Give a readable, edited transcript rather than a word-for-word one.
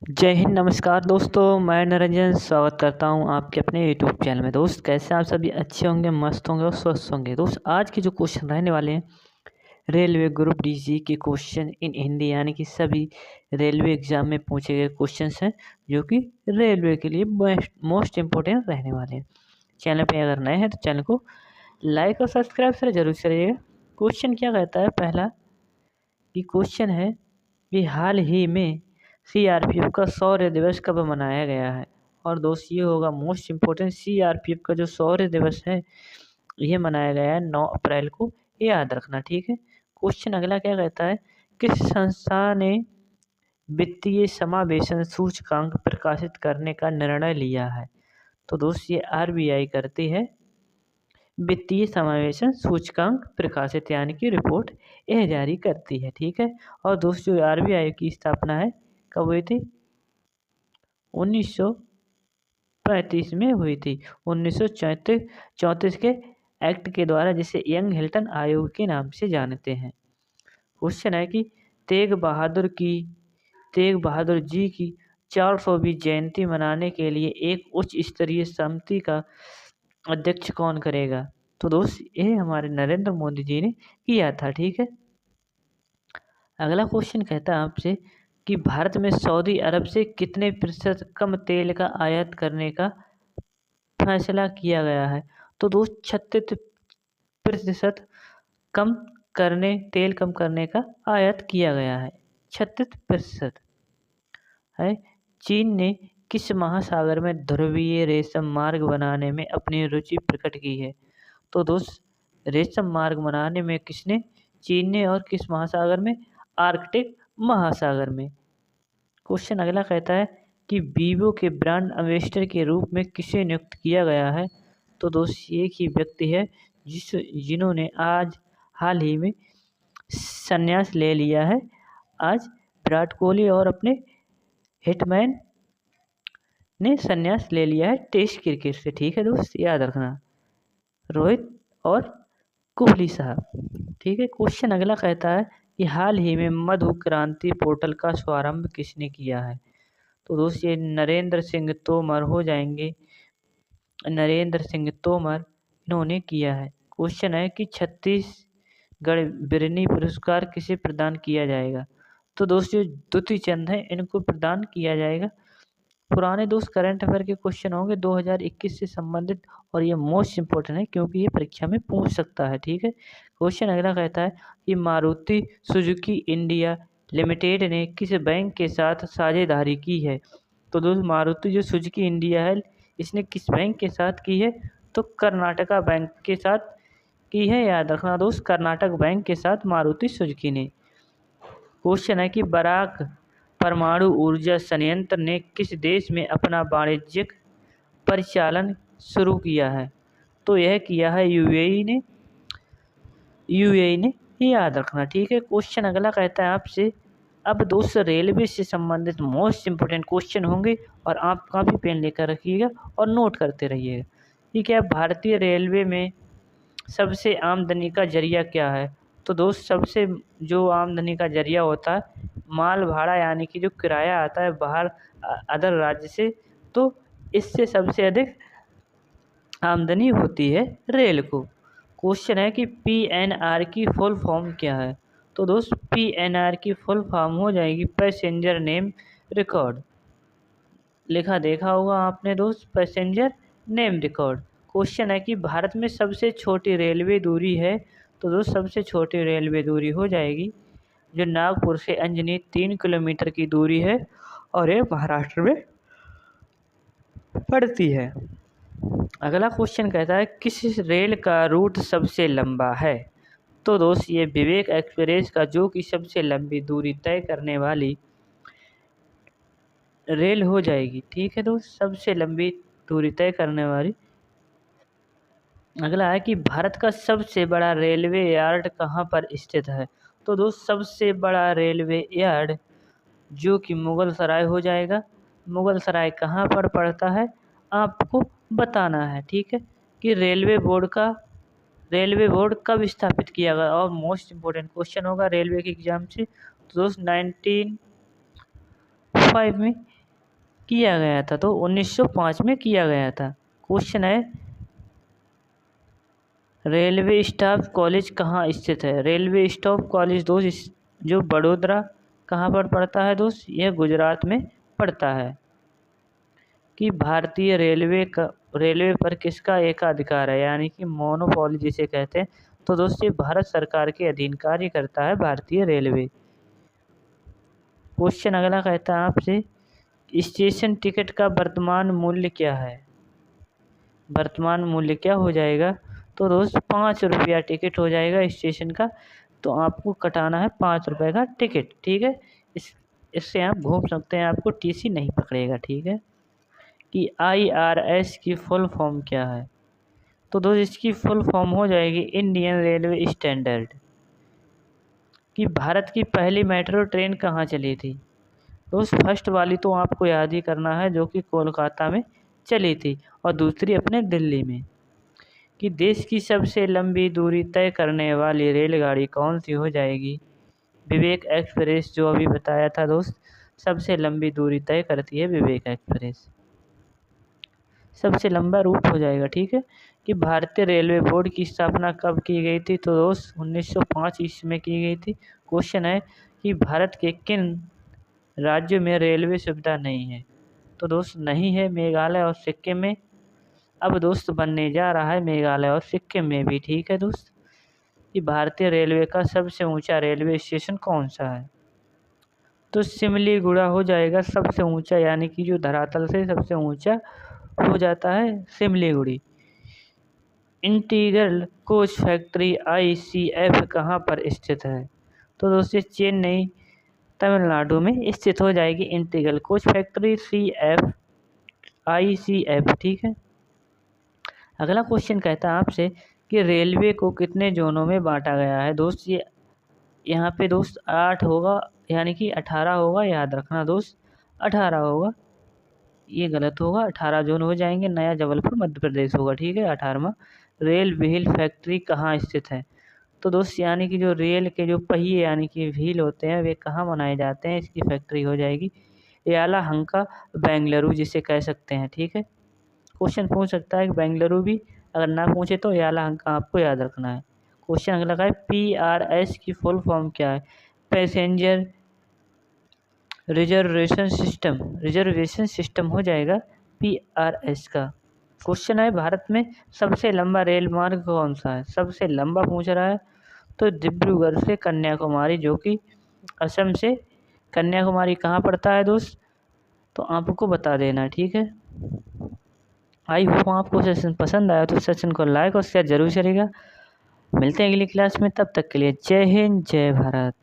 जय हिंद, नमस्कार दोस्तों। मैं निरंजन स्वागत करता हूं आपके अपने यूट्यूब चैनल में। दोस्त कैसे आप सभी अच्छे होंगे, मस्त होंगे और स्वस्थ होंगे। दोस्त आज के जो क्वेश्चन रहने वाले हैं रेलवे ग्रुप डी जी के क्वेश्चन इन हिंदी, यानी कि सभी रेलवे एग्जाम में पूछे गए क्वेश्चंस हैं जो कि रेलवे के लिए मोस्ट इम्पोर्टेंट रहने वाले हैं। चैनल पे अगर नए हैं तो चैनल को लाइक और सब्सक्राइब से जरूर करिएगा। क्वेश्चन क्या कहता है, पहला कि क्वेश्चन है कि हाल ही में सीआरपीएफ का शौर्य दिवस कब मनाया गया है। और दोस्त ये होगा मोस्ट इम्पोर्टेंट, सीआरपीएफ का जो शौर्य दिवस है ये मनाया गया है 9 अप्रैल को, याद रखना, ठीक है। क्वेश्चन अगला क्या कहता है, किस संस्था ने वित्तीय समावेशन सूचकांक प्रकाशित करने का निर्णय लिया है। तो दोस्त ये आरबीआई करती है वित्तीय समावेशन सूचकांक प्रकाशित, यानी कि रिपोर्ट यह जारी करती है, ठीक है। और दोस्तों आरबीआई की स्थापना है कब हुई थी, 1935 में हुई थी। 1934 के एक्ट के द्वारा, जिसे यंग हिल्टन आयोग के नाम से जानते हैं। क्वेश्चन है कि तेग बहादुर जी की 400वीं जयंती मनाने के लिए एक उच्च स्तरीय समिति का अध्यक्ष कौन करेगा। तो दोस्त ये हमारे नरेंद्र मोदी जी ने किया था, ठीक है। अगला क्वेश्चन कहता है आपसे कि भारत में सऊदी अरब से कितने प्रतिशत कम तेल का आयात करने का फैसला किया गया है। तो दोस्त 36% तेल कम करने का आयात किया गया है, 36% है। चीन ने किस महासागर में ध्रुवीय रेशम मार्ग बनाने में अपनी रुचि प्रकट की है। तो दोस्त रेशम मार्ग बनाने में किसने, चीन ने, और किस महासागर में, आर्कटिक महासागर में। क्वेश्चन अगला कहता है कि वीवो के ब्रांड एम्बेसडर के रूप में किसे नियुक्त किया गया है। तो दोस्त एक ही व्यक्ति है जिन्होंने आज हाल ही में संन्यास ले लिया है। आज विराट कोहली और अपने हिटमैन ने संन्यास ले लिया है टेस्ट क्रिकेट से, ठीक है दोस्त, याद रखना, रोहित और कोहली साहब, ठीक है। क्वेश्चन अगला कहता है कि हाल ही में मधु क्रांति पोर्टल का शुभारंभ किसने किया है। तो दोस्त ये नरेंद्र सिंह तोमर हो जाएंगे, नरेंद्र सिंह तोमर इन्होंने किया है। क्वेश्चन है कि छत्तीसगढ़ बिरनी पुरस्कार किसे प्रदान किया जाएगा। तो दोस्त जो द्युति चंद है इनको प्रदान किया जाएगा। पुराने दोस्त करंट अफेयर के क्वेश्चन होंगे 2021 से संबंधित, और ये मोस्ट इम्पोर्टेंट है क्योंकि ये परीक्षा में पूछ सकता है, ठीक है। क्वेश्चन अगला कहता है कि मारुति सुजुकी इंडिया लिमिटेड ने किस बैंक के साथ साझेदारी की है। तो दोस्त मारुति जो सुजुकी इंडिया है इसने किस बैंक के साथ की है, तो कर्नाटका बैंक के साथ की है, याद रखना दोस्त, कर्नाटक बैंक के साथ मारुति सुजुकी ने। क्वेश्चन है कि बराक परमाणु ऊर्जा संयंत्र ने किस देश में अपना वाणिज्यिक परिचालन शुरू किया है। तो यह किया है यूएई ने, याद रखना, ठीक है। क्वेश्चन अगला कहता है आपसे, अब दोस्त रेलवे से संबंधित मोस्ट इम्पोर्टेंट क्वेश्चन होंगे और आप काफ़ी पेन लेकर रखिएगा और नोट करते रहिएगा। ठीक है, भारतीय रेलवे में सबसे आमदनी का जरिया क्या है। तो दोस्त सबसे जो आमदनी का जरिया होता है माल भाड़ा, यानी कि जो किराया आता है बाहर अदर राज्य से, तो इससे सबसे अधिक आमदनी होती है रेल को। क्वेश्चन है कि पीएनआर की फुल फॉर्म क्या है। तो दोस्त पीएनआर की फुल फॉर्म हो जाएगी पैसेंजर नेम रिकॉर्ड, लिखा देखा होगा आपने दोस्त, पैसेंजर नेम रिकॉर्ड। क्वेश्चन है कि भारत में सबसे छोटी रेलवे दूरी है। तो दोस्त सबसे छोटी रेलवे दूरी हो जाएगी जो नागपुर से अंजनी 3 किलोमीटर की दूरी है और ये महाराष्ट्र में पड़ती है। अगला क्वेश्चन कहता है किस रेल का रूट सबसे लंबा है। तो दोस्त ये विवेक एक्सप्रेस का, जो कि सबसे लंबी दूरी तय करने वाली रेल हो जाएगी, ठीक है दोस्त, सबसे लंबी दूरी तय करने वाली। अगला है कि भारत का सबसे बड़ा रेलवे यार्ड कहाँ पर स्थित है। तो दोस्त सबसे बड़ा रेलवे यार्ड जो कि मुगल सराय हो जाएगा। मुगल सराय कहाँ पर पड़ता है आपको बताना है, ठीक है। कि रेलवे बोर्ड कब स्थापित किया गया, और मोस्ट इम्पोर्टेंट क्वेश्चन होगा रेलवे के एग्जाम से। तो दोस्त 1905 में किया गया था, तो 1905 में किया गया था। क्वेश्चन है रेलवे स्टाफ कॉलेज कहाँ स्थित है? रेलवे स्टाफ कॉलेज दोस्त जो बड़ोदरा कहाँ पर पड़ता है दोस्त? यह गुजरात में पड़ता है। कि भारतीय रेलवे पर किसका एकाधिकार है, यानी कि मोनोपोली जिसे कहते हैं। तो दोस्त ये भारत सरकार के अधीन कार्य करता है भारतीय रेलवे। क्वेश्चन अगला कहता है आपसे स्टेशन टिकट का वर्तमान मूल्य क्या है? वर्तमान मूल्य क्या हो जाएगा? तो दोस्त 5 रुपया टिकट हो जाएगा स्टेशन का। तो आपको कटाना है 5 रुपये का टिकट, ठीक है। इससे आप घूम सकते हैं, आपको टीसी नहीं पकड़ेगा, ठीक है। कि IRS की फुल फॉर्म क्या है? तो दोस्त इसकी फुल फॉर्म हो जाएगी इंडियन रेलवे स्टैंडर्ड। कि भारत की पहली मेट्रो ट्रेन कहाँ चली थी? दोस्त फर्स्ट वाली तो आपको याद ही करना है, जो कि कोलकाता में चली थी, और दूसरी अपने दिल्ली में। कि देश की सबसे लंबी दूरी तय करने वाली रेलगाड़ी कौन सी हो जाएगी? विवेक एक्सप्रेस, जो अभी बताया था दोस्त, सबसे लंबी दूरी तय करती है विवेक एक्सप्रेस, सबसे लंबा रूट हो जाएगा, ठीक है। कि भारतीय रेलवे बोर्ड की स्थापना कब की गई थी? तो दोस्त 1905 ईस्वी में की गई थी। क्वेश्चन है कि भारत के किन राज्यों में रेलवे सुविधा नहीं है? तो दोस्त नहीं है मेघालय और सिक्किम में। अब दोस्त बनने जा रहा है मेघालय और सिक्किम में भी, ठीक है दोस्त। कि भारतीय रेलवे का सबसे ऊंचा रेलवे स्टेशन कौन सा है? तो सिमलीगुड़ा हो जाएगा सबसे ऊंचा, यानी कि जो धरातल से सबसे ऊंचा हो जाता है सिमलीगुड़ी। इंटीग्रल कोच फैक्ट्री ICF कहाँ पर स्थित है? तो दोस्तों चेन्नई तमिलनाडु में स्थित हो जाएगी इंटीग्रल कोच फैक्ट्री ICF, ठीक है। अगला क्वेश्चन कहता है आपसे कि रेलवे को कितने जोनों में बांटा गया है? दोस्त ये यहाँ पे दोस्त 8 होगा, यानी कि 18 होगा, याद रखना दोस्त 18 होगा, ये गलत होगा। 18 जोन हो जाएंगे, नया जबलपुर मध्य प्रदेश होगा, ठीक है। 18वां रेल व्हील फैक्ट्री कहाँ स्थित है? तो दोस्त यानी कि जो रेल के जो पहिए यानी कि व्हील होते हैं वे कहाँ बनाए जाते हैं, इसकी फैक्ट्री हो जाएगी यालाहंका बेंगलुरु जिसे कह सकते हैं, ठीक है। क्वेश्चन पूछ सकता है कि बेंगलुरु भी, अगर ना पूछे तो यालाहंका आपको याद रखना है। क्वेश्चन अगला है PRS की फुल फॉर्म क्या है? पैसेंजर रिजर्वेशन सिस्टम हो जाएगा PRS का। क्वेश्चन है भारत में सबसे लंबा रेल मार्ग कौन सा है? सबसे लंबा पूछ रहा है तो डिब्रूगढ़ से कन्याकुमारी, जो कि असम से कन्याकुमारी कहाँ पड़ता है दोस्त? तो आपको बता देना, ठीक है। आई होप आपको सेशन पसंद आया तो सेशन को लाइक और शेयर जरूर करिएगा। मिलते हैं अगली क्लास में, तब तक के लिए जय हिंद जय भारत।